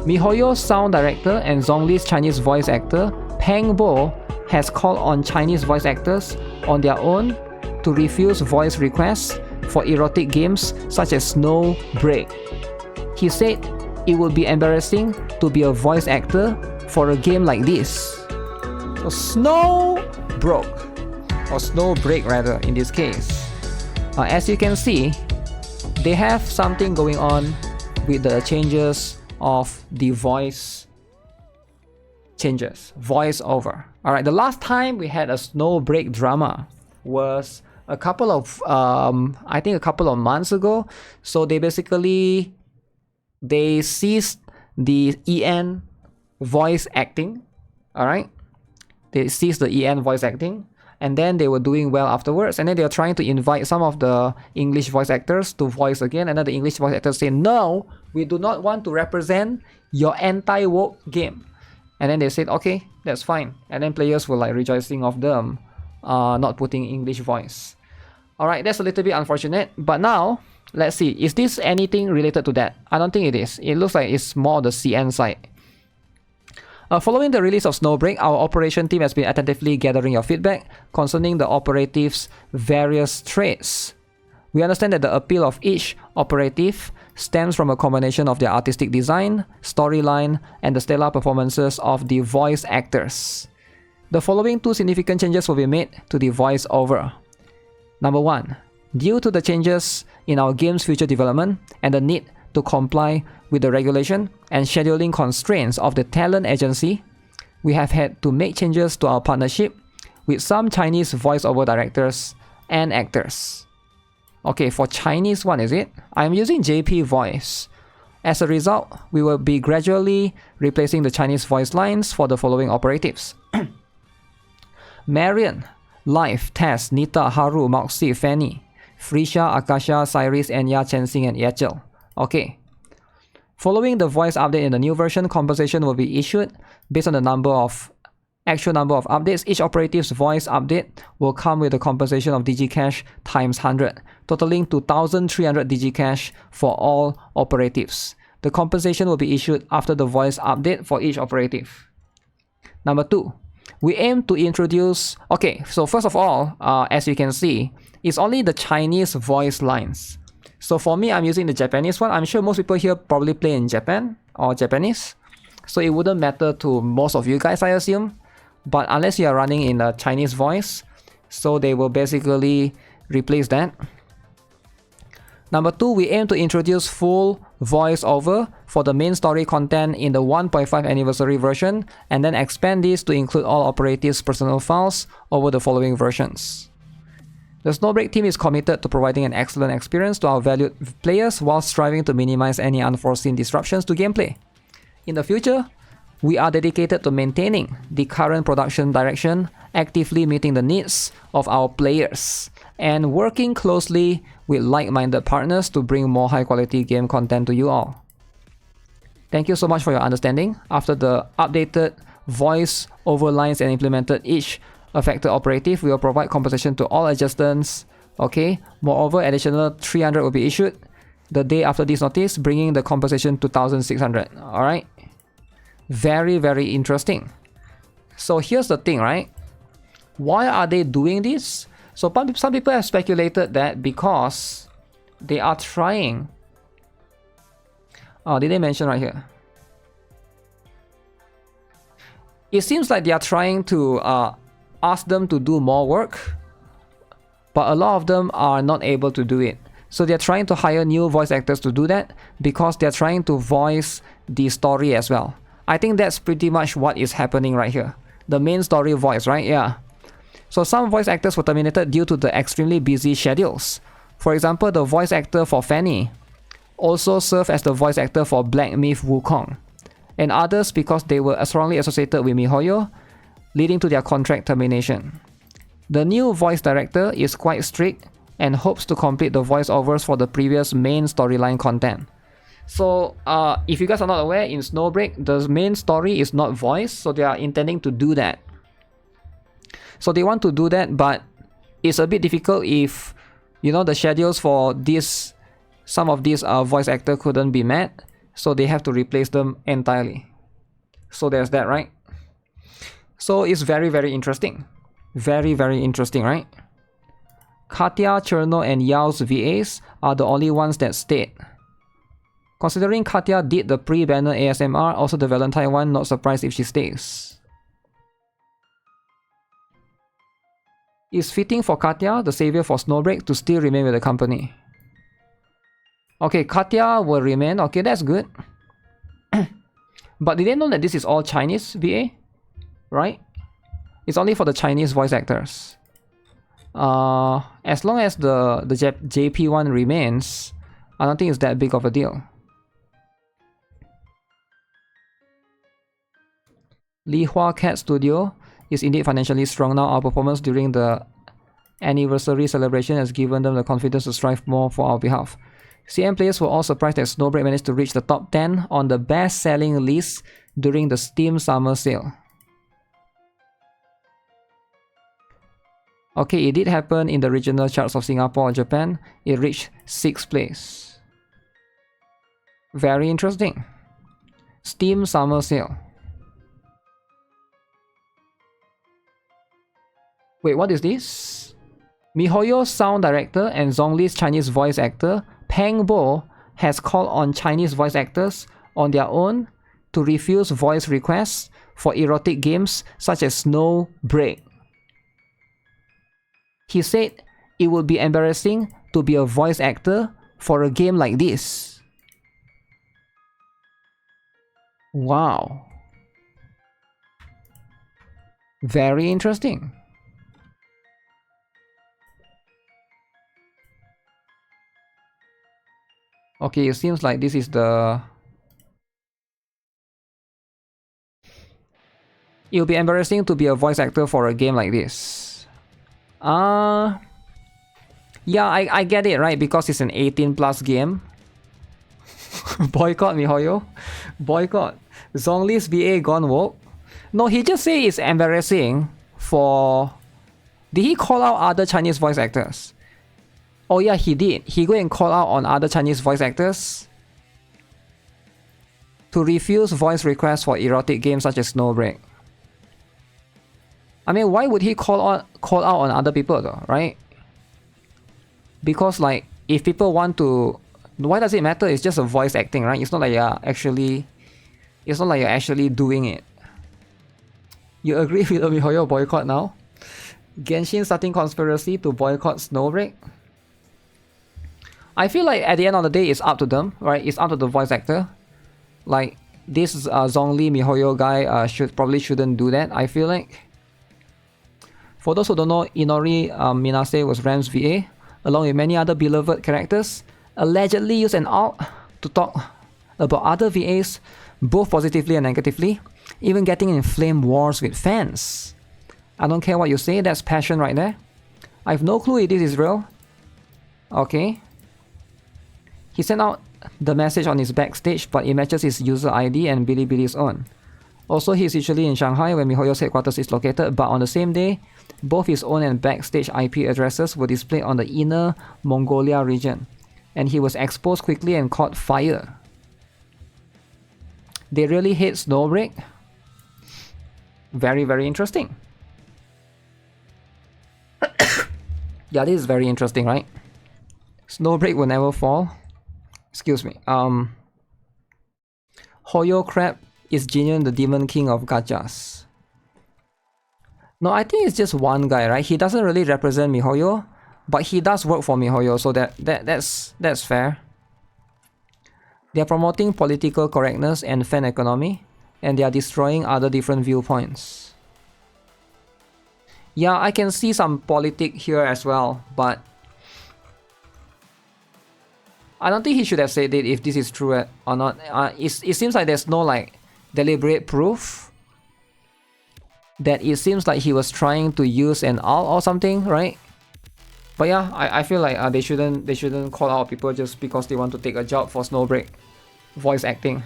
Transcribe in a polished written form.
Mihoyo's sound director and Zhongli's Chinese voice actor, Peng Bo, has called on Chinese voice actors on their own to refuse voice requests for erotic games such as Snowbreak. He said it would be embarrassing to be a voice actor for a game like this. So Snowbreak, or Snowbreak rather in this case. As you can see, they have something going on with the changes of the voice over. Alright, the last time we had a Snowbreak drama was a couple of months ago. So they ceased the EN voice acting. Alright, they ceased the EN voice acting, and then they were doing well afterwards, and then they are trying to invite some of the English voice actors to voice again, and then the English voice actors say, no, we do not want to represent your anti-woke game. And then they said, okay, that's fine. And then players were like rejoicing of them not putting English voice. Alright, that's a little bit unfortunate, but now let's see, is this anything related to that? I don't think it is. It looks like it's more the CN side. Following the release of Snowbreak, our operation team has been attentively gathering your feedback concerning the operative's various traits. We understand that the appeal of each operative stems from a combination of their artistic design, storyline, and the stellar performances of the voice actors. The following two significant changes will be made to the voice-over. Number 1. Due to the changes in our game's future development and the need to comply with the regulation and scheduling constraints of the talent agency, we have had to make changes to our partnership with some Chinese voice-over directors and actors. Okay, for Chinese one, is it? I'm using JP Voice. As a result, we will be gradually replacing the Chinese voice lines for the following operatives. Marian, Life, Tess, Nita, Haru, Moxie, Fanny, Frisha, Akasha, Cyrus, Enya, Chensing, and Yachel. Okay. Following the voice update in the new version, compensation will be issued based on the actual number of updates. Each operative's voice update will come with a compensation of DigiCash times 100, totaling 2,300 DigiCash for all operatives. The compensation will be issued after the voice update for each operative. Number 2. We aim to introduce... Okay, so first of all, as you can see, it's only the Chinese voice lines. So for me, I'm using the Japanese one. I'm sure most people here probably play in Japan or Japanese. So it wouldn't matter to most of you guys, I assume. But unless you are running in a Chinese voice, so they will basically replace that. Number 2, we aim to introduce full voice-over for the main story content in the 1.5 anniversary version, and then expand this to include all operatives' personal files over the following versions. The Snowbreak team is committed to providing an excellent experience to our valued players while striving to minimize any unforeseen disruptions to gameplay. In the future, we are dedicated to maintaining the current production direction, actively meeting the needs of our players, and working closely with like-minded partners to bring more high-quality game content to you all. Thank you so much for your understanding. After the updated voice over lines and implemented each affected operative, we will provide compensation to all adjustants. Okay. Moreover, additional 300 will be issued the day after this notice, bringing the compensation to 1,600. All right. Very, very interesting. So here's the thing, right? Why are they doing this? So some people have speculated that because they are trying... Oh, did they mention right here? It seems like they are trying to ask them to do more work, but a lot of them are not able to do it. So they're trying to hire new voice actors to do that because they're trying to voice the story as well. I think that's pretty much what is happening right here. The main story voice, right? Yeah. So some voice actors were terminated due to the extremely busy schedules. For example, the voice actor for Fanny also served as the voice actor for Black Myth Wukong, and others because they were strongly associated with Mihoyo, leading to their contract termination. The new voice director is quite strict and hopes to complete the voiceovers for the previous main storyline content. So if you guys are not aware, in Snowbreak, the main story is not voiced, so they are intending to do that. So they want to do that, but it's a bit difficult if, you know, the schedules for some of these voice actor couldn't be met. so they have to replace them entirely. So there's that, right? So it's very, very interesting. Very, very interesting, right? Katya, Cherno, and Yao's VAs are the only ones that stayed. Considering Katya did the pre-banner ASMR, also the Valentine one, not surprised if she stays. It's fitting for Katya, the savior for Snowbreak, to still remain with the company. Okay, Katya will remain. Okay, that's good. But did they know that this is all Chinese VA? Right? It's only for the Chinese voice actors. As long as the JP one remains, I don't think it's that big of a deal. Li Hua Cat Studio is indeed financially strong now. Our performance during the anniversary celebration has given them the confidence to strive more for our behalf. CM players were all surprised that Snowbreak managed to reach the top 10 on the best-selling list during the Steam Summer Sale. Okay, it did happen in the regional charts of Singapore or Japan. It reached 6th place. Very interesting. Steam Summer Sale. Wait, what is this? Mihoyo's sound director and Zhongli's Chinese voice actor, Peng Bo, has called on Chinese voice actors on their own to refuse voice requests for erotic games such as Snowbreak. He said it would be embarrassing to be a voice actor for a game like this. Wow. Very interesting. Okay, it seems like this is the... It will be embarrassing to be a voice actor for a game like this. Yeah, I get it, right? Because it's an 18+ game. Boycott, Mihoyo. Boycott. Zhongli's BA gone woke. No, he just said it's embarrassing for... Did he call out other Chinese voice actors? Oh yeah, he did. He go and call out on other Chinese voice actors to refuse voice requests for erotic games such as Snowbreak. I mean, why would he call out on other people though, right? Because like, if people want to, why does it matter? It's just a voice acting, right? It's not like you're actually doing it. You agree with the Mihoyo boycott now? Genshin starting conspiracy to boycott Snowbreak? I feel like at the end of the day, it's up to them, right? It's up to the voice actor. Like, this Zhongli Mihoyo guy probably shouldn't do that, I feel like. For those who don't know, Inori Minase was Ram's VA, along with many other beloved characters, allegedly used an alt to talk about other VAs, both positively and negatively, even getting in flame wars with fans. I don't care what you say, that's passion right there. I have no clue if this is real. Okay. He sent out the message on his backstage, but it matches his user ID and Bilibili's own. Also, he's usually in Shanghai where Mihoyo's headquarters is located, but on the same day, both his own and backstage IP addresses were displayed on the inner Mongolia region, and he was exposed quickly and caught fire. They really hate Snowbreak? Very, very interesting. Yeah, this is very interesting, right? Snowbreak will never fall. Excuse me. Hoyo Crab is Jinian the Demon King of gachas. No, I think it's just one guy, right? He doesn't really represent Mihoyo, but he does work for Mihoyo, so that's fair. They are promoting political correctness and fan economy, and they are destroying other different viewpoints. Yeah, I can see some politic here as well, but I don't think he should have said it if this is true or not. It seems like there's no like deliberate proof that it seems like he was trying to use an alt or something, right? But yeah, I feel like they shouldn't call out people just because they want to take a job for Snowbreak voice acting.